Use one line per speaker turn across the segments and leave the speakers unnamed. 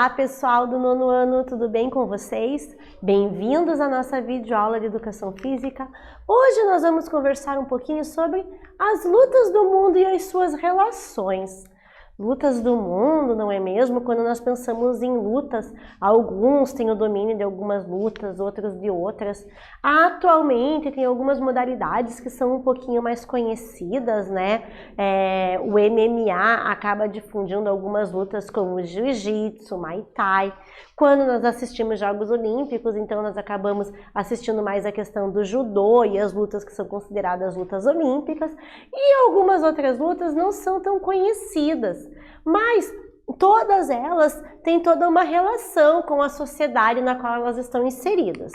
Olá pessoal do 9º ano, tudo bem com vocês? Bem-vindos à nossa videoaula de Educação Física. Hoje nós vamos conversar um pouquinho sobre as lutas do mundo e as suas relações. Lutas do mundo, não é mesmo? Quando nós pensamos em lutas, alguns têm o domínio de algumas lutas, outros de outras. Atualmente tem algumas modalidades que são um pouquinho mais conhecidas, né? O MMA acaba difundindo algumas lutas como o Jiu-Jitsu, Muay Thai. Quando nós assistimos Jogos Olímpicos, então nós acabamos assistindo mais a questão do judô e as lutas que são consideradas lutas olímpicas. E algumas outras lutas não são tão conhecidas, mas todas elas têm toda uma relação com a sociedade na qual elas estão inseridas.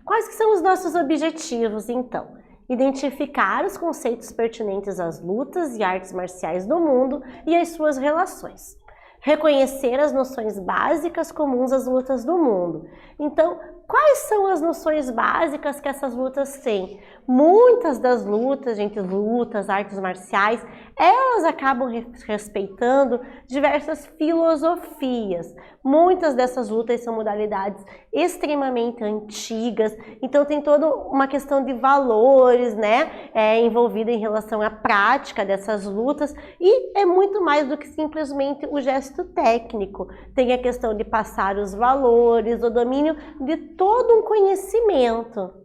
Quais que são os nossos objetivos, então? Identificar os conceitos pertinentes às lutas e artes marciais do mundo e as suas relações. Reconhecer as noções básicas comuns às lutas do mundo. Então, quais são as noções básicas que essas lutas têm? Muitas das lutas, artes marciais, elas acabam respeitando diversas filosofias. Muitas dessas lutas são modalidades extremamente antigas, então tem toda uma questão de valores, né, envolvida em relação à prática dessas lutas, e é muito mais do que simplesmente o gesto técnico. Tem a questão de passar os valores, o domínio de todo um conhecimento.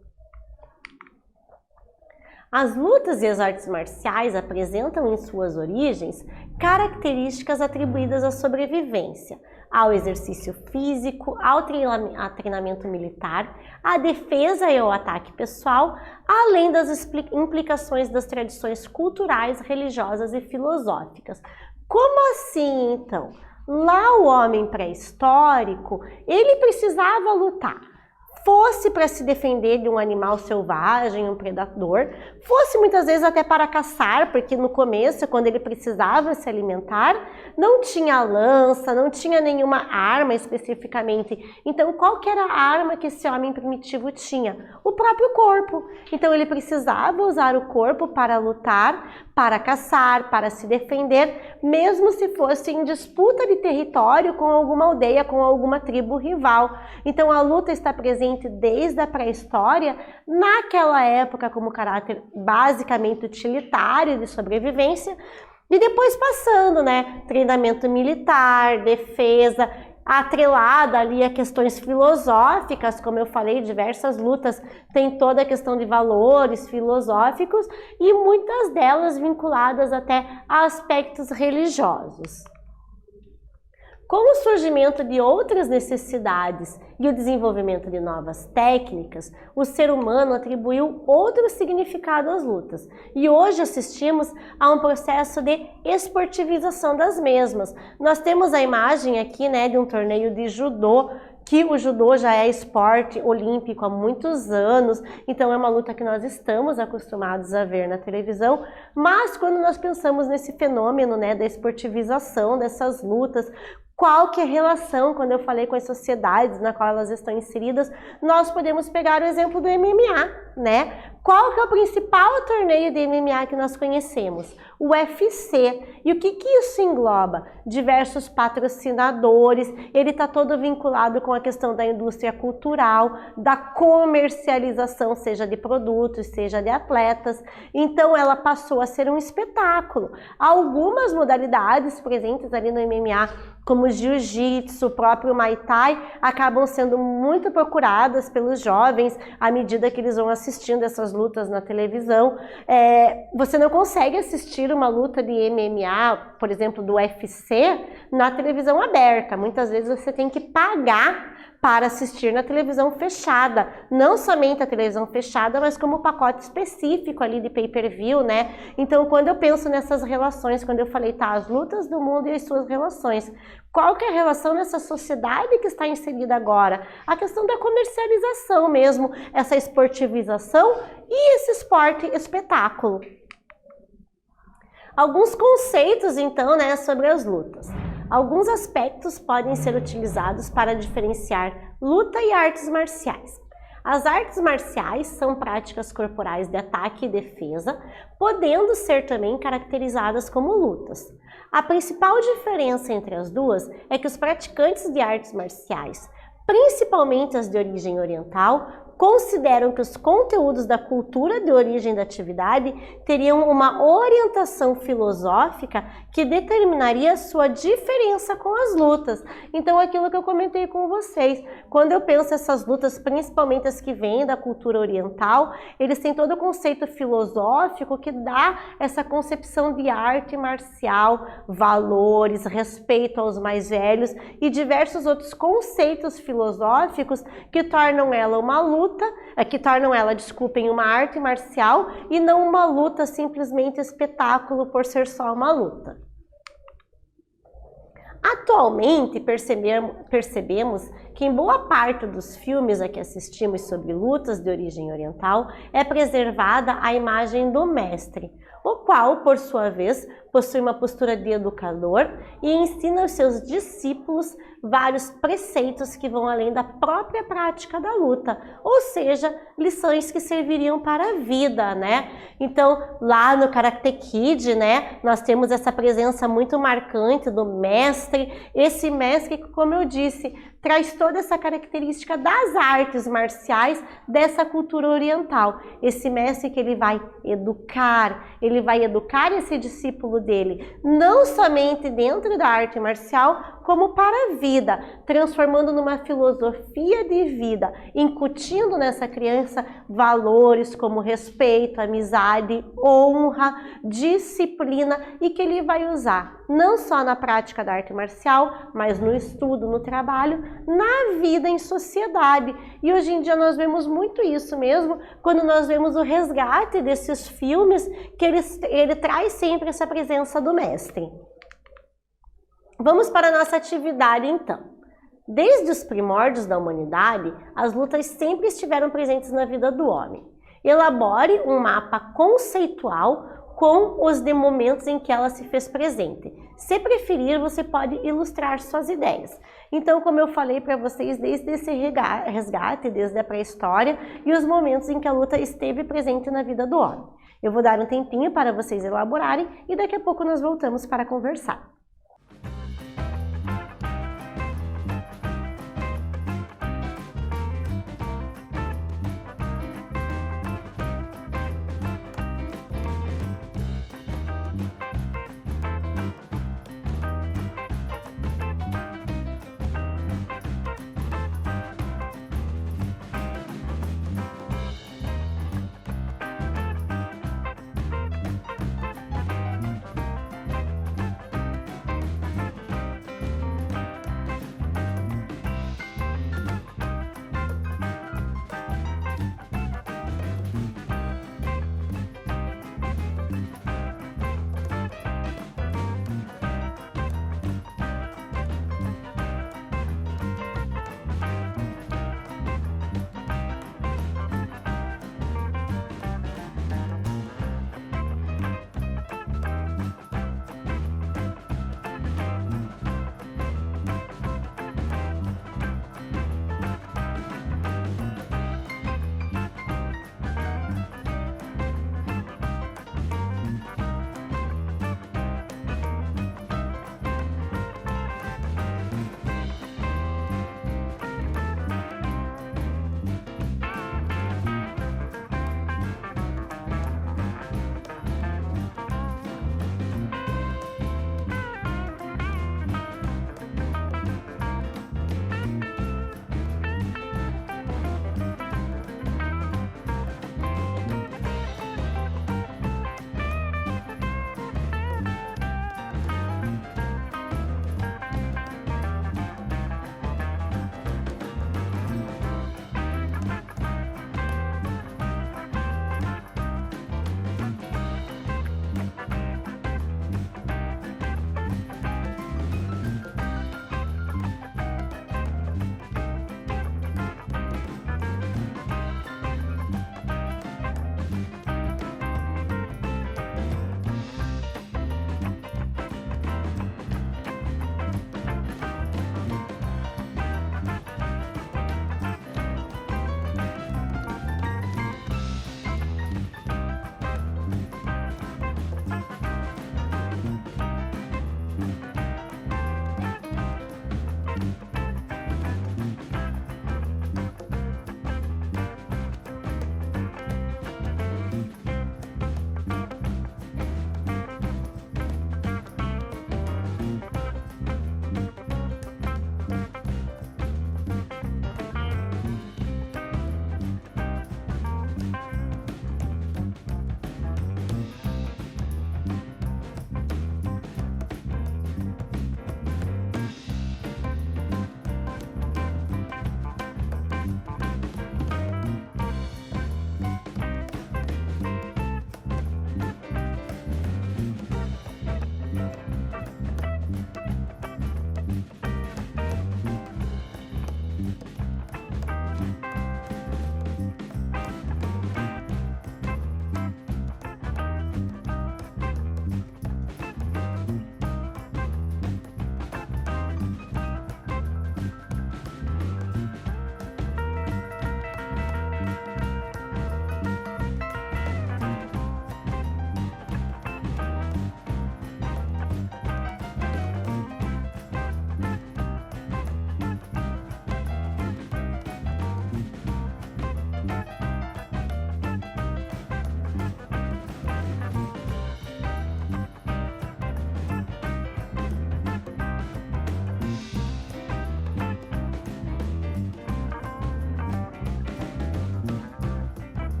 As lutas e as artes marciais apresentam em suas origens características atribuídas à sobrevivência, ao exercício físico, ao treinamento militar, à defesa e ao ataque pessoal, além das implicações das tradições culturais, religiosas e filosóficas. Como assim, então? Lá o homem pré-histórico, ele precisava lutar. Fosse para se defender de um animal selvagem, um predador, fosse muitas vezes até para caçar, porque no começo, quando ele precisava se alimentar, não tinha lança, não tinha nenhuma arma especificamente. Então, qual que era a arma que esse homem primitivo tinha? O próprio corpo. Então, ele precisava usar o corpo para lutar, para caçar, para se defender, mesmo se fosse em disputa de território com alguma aldeia, com alguma tribo rival. Então, a luta está presente desde a pré-história, naquela época como caráter basicamente utilitário de sobrevivência, e depois passando, né, treinamento militar, defesa, atrelada ali a questões filosóficas, como eu falei, diversas lutas têm toda a questão de valores filosóficos e muitas delas vinculadas até a aspectos religiosos. Com o surgimento de outras necessidades e o desenvolvimento de novas técnicas, o ser humano atribuiu outro significado às lutas. E hoje assistimos a um processo de esportivização das mesmas. Nós temos a imagem aqui, né, de um torneio de judô, que o judô já é esporte olímpico há muitos anos, então é uma luta que nós estamos acostumados a ver na televisão, mas quando nós pensamos nesse fenômeno, né, da esportivização dessas lutas, qual que é a relação, quando eu falei com as sociedades na qual elas estão inseridas, nós podemos pegar o exemplo do MMA, né? Qual que é o principal torneio de MMA que nós conhecemos? O UFC. E o que isso engloba? Diversos patrocinadores, ele está todo vinculado com a questão da indústria cultural, da comercialização, seja de produtos, seja de atletas. Então ela passou a ser um espetáculo. Algumas modalidades presentes ali no MMA, como o Jiu-Jitsu, o próprio Muay Thai, acabam sendo muito procuradas pelos jovens à medida que eles vão assistindo essas lutas na televisão. Você não consegue assistir uma luta de MMA, por exemplo, do UFC, na televisão aberta. Muitas vezes você tem que pagar para assistir na televisão fechada. Não somente a televisão fechada, mas como pacote específico ali de pay-per-view, né? Então, quando eu penso nessas relações, quando eu falei, tá, as lutas do mundo e as suas relações, qual que é a relação nessa sociedade que está inserida agora? A questão da comercialização mesmo, essa esportivização e esse esporte espetáculo. Alguns conceitos, então, né, sobre as lutas. Alguns aspectos podem ser utilizados para diferenciar luta e artes marciais. As artes marciais são práticas corporais de ataque e defesa, podendo ser também caracterizadas como lutas. A principal diferença entre as duas é que os praticantes de artes marciais, principalmente as de origem oriental, consideram que os conteúdos da cultura de origem da atividade teriam uma orientação filosófica que determinaria a sua diferença com as lutas. Então, aquilo que eu comentei com vocês, quando eu penso essas lutas, principalmente as que vêm da cultura oriental, eles têm todo o conceito filosófico que dá essa concepção de arte marcial, valores, respeito aos mais velhos e diversos outros conceitos filosóficos que tornam ela uma luta, desculpem, uma arte marcial e não uma luta simplesmente espetáculo por ser só uma luta. Atualmente, percebemos que em boa parte dos filmes a que assistimos sobre lutas de origem oriental é preservada a imagem do mestre, o qual, por sua vez, possui uma postura de educador e ensina aos seus discípulos vários preceitos que vão além da própria prática da luta, ou seja, lições que serviriam para a vida, né? Então, lá no Karate Kid, né, nós temos essa presença muito marcante do mestre, esse mestre que, como eu disse, traz toda essa característica das artes marciais dessa cultura oriental. Esse mestre que ele vai educar esse discípulo dele, não somente dentro da arte marcial, como para a vida, transformando numa filosofia de vida, incutindo nessa criança valores como respeito, amizade, honra, disciplina e que ele vai usar não só na prática da arte marcial, mas no estudo, no trabalho, na vida em sociedade. E hoje em dia nós vemos muito isso mesmo, quando nós vemos o resgate desses filmes, que ele traz sempre essa presença do mestre. Vamos para a nossa atividade então. Desde os primórdios da humanidade, as lutas sempre estiveram presentes na vida do homem. Elabore um mapa conceitual com os de momentos em que ela se fez presente. Se preferir, você pode ilustrar suas ideias. Então, como eu falei para vocês, desde esse resgate, desde a pré-história e os momentos em que a luta esteve presente na vida do homem. Eu vou dar um tempinho para vocês elaborarem e daqui a pouco nós voltamos para conversar.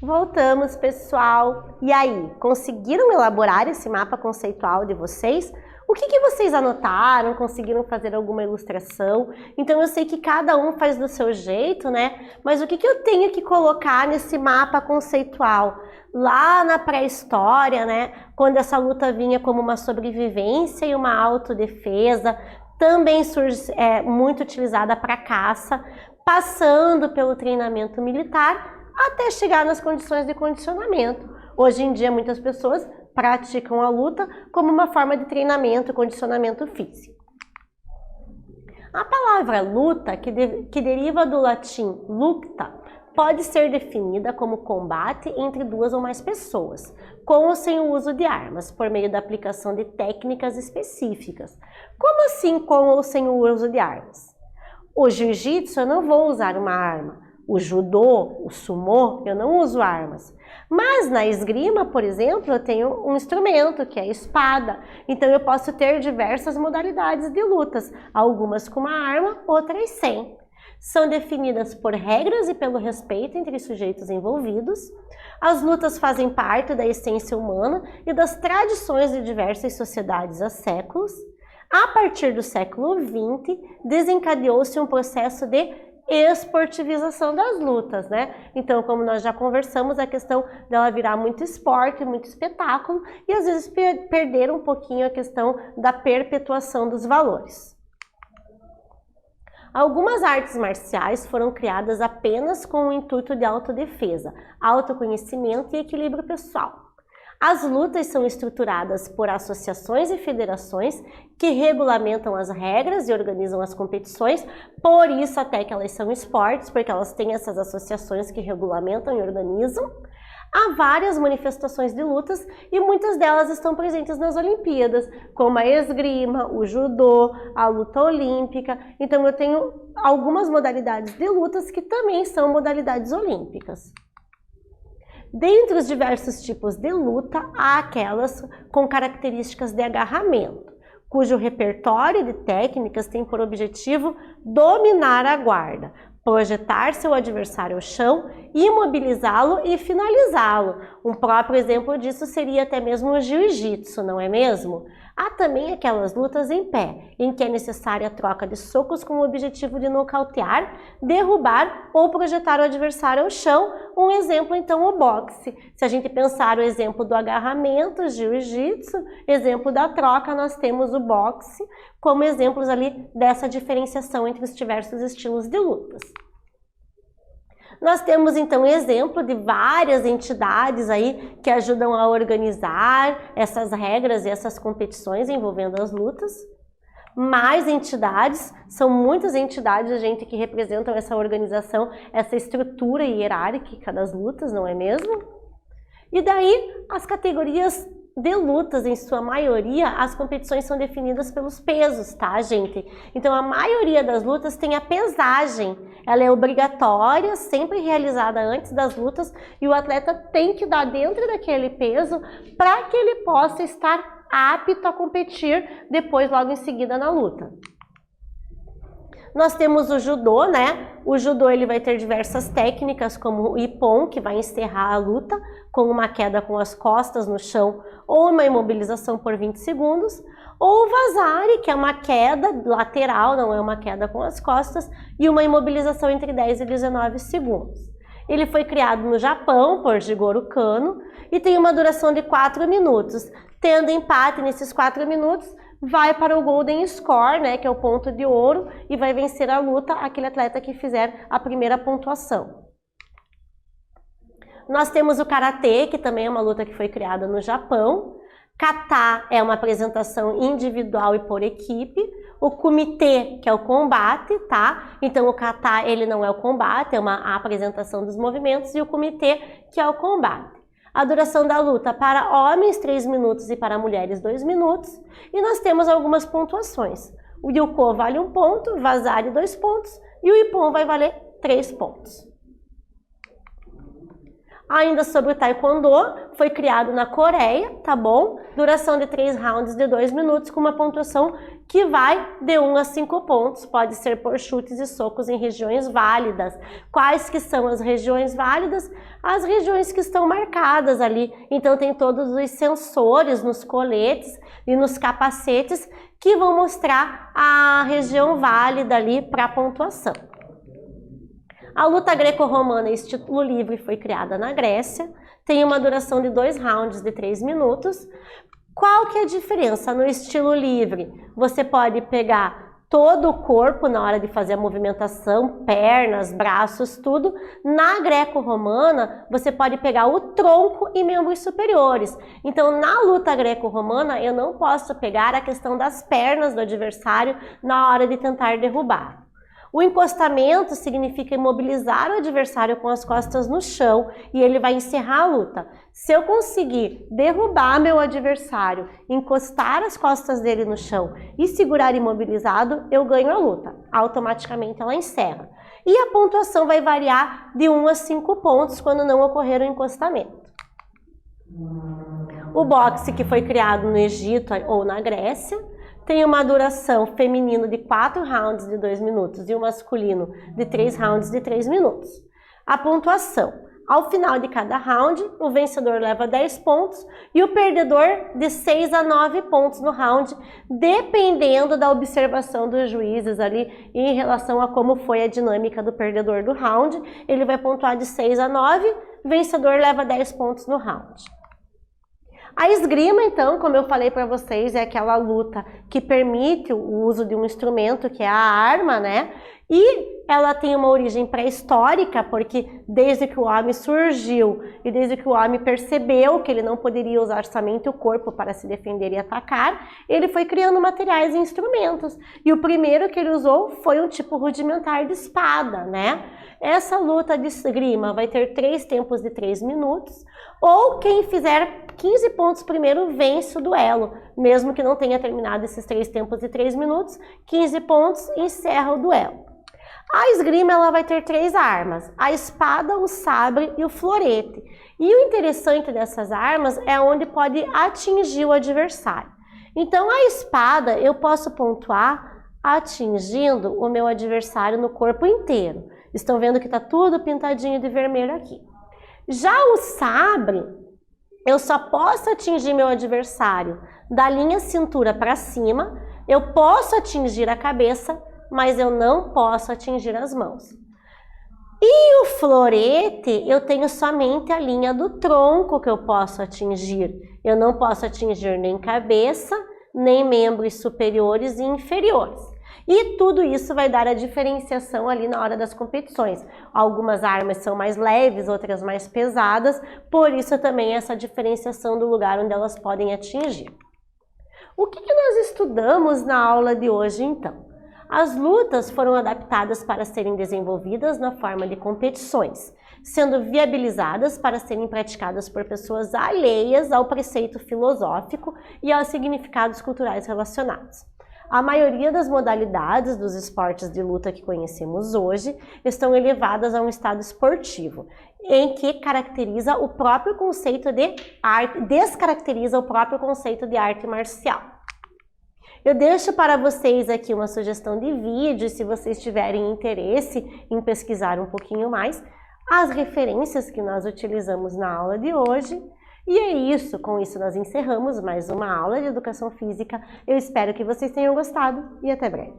Voltamos, pessoal. E aí, conseguiram elaborar esse mapa conceitual de vocês? O que vocês anotaram? Conseguiram fazer alguma ilustração? Então eu sei que cada um faz do seu jeito, né? Mas o que eu tenho que colocar nesse mapa conceitual? Lá na pré-história, né? Quando essa luta vinha como uma sobrevivência e uma autodefesa, também muito utilizada para caça, passando pelo treinamento militar, até chegar nas condições de condicionamento. Hoje em dia, muitas pessoas praticam a luta como uma forma de treinamento e condicionamento físico. A palavra luta, que deriva do latim lucta, pode ser definida como combate entre duas ou mais pessoas, com ou sem o uso de armas, por meio da aplicação de técnicas específicas. Como assim com ou sem o uso de armas? O jiu-jitsu eu não vou usar uma arma. O judô, o sumô, eu não uso armas. Mas na esgrima, por exemplo, eu tenho um instrumento, que é a espada. Então eu posso ter diversas modalidades de lutas, algumas com uma arma, outras sem. São definidas por regras e pelo respeito entre sujeitos envolvidos. As lutas fazem parte da essência humana e das tradições de diversas sociedades há séculos. A partir do século XX, desencadeou-se um processo de esportivização das lutas, né? Então, como nós já conversamos, a questão dela virar muito esporte, muito espetáculo e às vezes perder um pouquinho a questão da perpetuação dos valores. Algumas artes marciais foram criadas apenas com o intuito de autodefesa, autoconhecimento e equilíbrio pessoal. As lutas são estruturadas por associações e federações que regulamentam as regras e organizam as competições, por isso até que elas são esportes, porque elas têm essas associações que regulamentam e organizam. Há várias manifestações de lutas e muitas delas estão presentes nas Olimpíadas, como a esgrima, o judô, a luta olímpica. Então eu tenho algumas modalidades de lutas que também são modalidades olímpicas. Dentre os diversos tipos de luta, há aquelas com características de agarramento, cujo repertório de técnicas tem por objetivo dominar a guarda, projetar seu adversário ao chão, imobilizá-lo e finalizá-lo. Um próprio exemplo disso seria até mesmo o jiu-jitsu, não é mesmo? Há também aquelas lutas em pé, em que é necessária a troca de socos com o objetivo de nocautear, derrubar ou projetar o adversário ao chão. Um exemplo, então, o boxe. Se a gente pensar o exemplo do agarramento, jiu-jitsu, exemplo da troca, nós temos o boxe como exemplos ali dessa diferenciação entre os diversos estilos de lutas. Nós temos então exemplo de várias entidades aí que ajudam a organizar essas regras e essas competições envolvendo as lutas. Mais entidades, são muitas entidades, gente, que representam essa organização, essa estrutura hierárquica das lutas, não é mesmo? E daí, as categorias de lutas, em sua maioria, as competições são definidas pelos pesos, tá, gente? Então, a maioria das lutas tem a pesagem. Ela é obrigatória, sempre realizada antes das lutas, e o atleta tem que dar dentro daquele peso para que ele possa estar apto a competir depois, logo em seguida, na luta. Nós temos o judô, né? O judô ele vai ter diversas técnicas, como o ippon, que vai encerrar a luta com uma queda com as costas no chão ou uma imobilização por 20 segundos, ou o vazari, que é uma queda lateral, não é uma queda com as costas, e uma imobilização entre 10 e 19 segundos. Ele foi criado no Japão por Jigoro Kano e tem uma duração de 4 minutos. Tendo empate nesses 4 minutos, vai para o Golden Score, né, que é o ponto de ouro, e vai vencer a luta aquele atleta que fizer a primeira pontuação. Nós temos o Karatê, que também é uma luta que foi criada no Japão. Kata é uma apresentação individual e por equipe. O Kumite, que é o combate, tá? Então o Kata, ele não é o combate, é uma apresentação dos movimentos, e o Kumite, que é o combate. A duração da luta para homens 3 minutos e para mulheres 2 minutos. E nós temos algumas pontuações. O Ryuko vale 1 ponto, o Vazari 2 pontos e o Ippon vai valer 3 pontos. Ainda sobre o Taekwondo, foi criado na Coreia, tá bom? Duração de 3 rounds de 2 minutos, com uma pontuação que vai de 1 a 5 pontos. Pode ser por chutes e socos em regiões válidas. Quais que são as regiões válidas? As regiões que estão marcadas ali. Então tem todos os sensores nos coletes e nos capacetes que vão mostrar a região válida ali para a pontuação. A luta greco-romana estilo livre foi criada na Grécia, tem uma duração de 2 rounds de 3 minutos. Qual que é a diferença? No estilo livre, você pode pegar todo o corpo na hora de fazer a movimentação, pernas, braços, tudo. Na greco-romana, você pode pegar o tronco e membros superiores. Então, na luta greco-romana, eu não posso pegar a questão das pernas do adversário na hora de tentar derrubar. O encostamento significa imobilizar o adversário com as costas no chão e ele vai encerrar a luta. Se eu conseguir derrubar meu adversário, encostar as costas dele no chão e segurar imobilizado, eu ganho a luta. Automaticamente ela encerra. E a pontuação vai variar de 1 a 5 pontos quando não ocorrer o encostamento. O boxe, que foi criado no Egito ou na Grécia, tem uma duração feminino de 4 rounds de 2 minutos e o masculino de 3 rounds de 3 minutos. A pontuação: ao final de cada round, o vencedor leva 10 pontos e o perdedor de 6 a 9 pontos no round, dependendo da observação dos juízes ali em relação a como foi a dinâmica do perdedor do round. Ele vai pontuar de 6 a 9, o vencedor leva 10 pontos no round. A esgrima, então, como eu falei para vocês, é aquela luta que permite o uso de um instrumento, que é a arma, né? E ela tem uma origem pré-histórica, porque desde que o homem surgiu e desde que o homem percebeu que ele não poderia usar somente o corpo para se defender e atacar, ele foi criando materiais e instrumentos. E o primeiro que ele usou foi um tipo rudimentar de espada, né? Essa luta de esgrima vai ter 3 tempos de 3 minutos, ou quem fizer 15 pontos primeiro vence o duelo, mesmo que não tenha terminado esses 3 tempos de 3 minutos, 15 pontos encerra o duelo. A esgrima ela vai ter 3 armas, a espada, o sabre e o florete. E o interessante dessas armas é onde pode atingir o adversário. Então a espada eu posso pontuar atingindo o meu adversário no corpo inteiro. Estão vendo que está tudo pintadinho de vermelho aqui. Já o sabre, eu só posso atingir meu adversário da linha cintura para cima, eu posso atingir a cabeça, mas eu não posso atingir as mãos. E o florete, eu tenho somente a linha do tronco que eu posso atingir. Eu não posso atingir nem cabeça, nem membros superiores e inferiores. E tudo isso vai dar a diferenciação ali na hora das competições. Algumas armas são mais leves, outras mais pesadas, por isso também essa diferenciação do lugar onde elas podem atingir. O que nós estudamos na aula de hoje, então? As lutas foram adaptadas para serem desenvolvidas na forma de competições, sendo viabilizadas para serem praticadas por pessoas alheias ao preceito filosófico e aos significados culturais relacionados. A maioria das modalidades dos esportes de luta que conhecemos hoje estão elevadas a um estado esportivo, em que caracteriza o próprio conceito de arte, descaracteriza o próprio conceito de arte marcial. Eu deixo para vocês aqui uma sugestão de vídeo, se vocês tiverem interesse em pesquisar um pouquinho mais, as referências que nós utilizamos na aula de hoje. E é isso, com isso nós encerramos mais uma aula de Educação Física. Eu espero que vocês tenham gostado e até breve.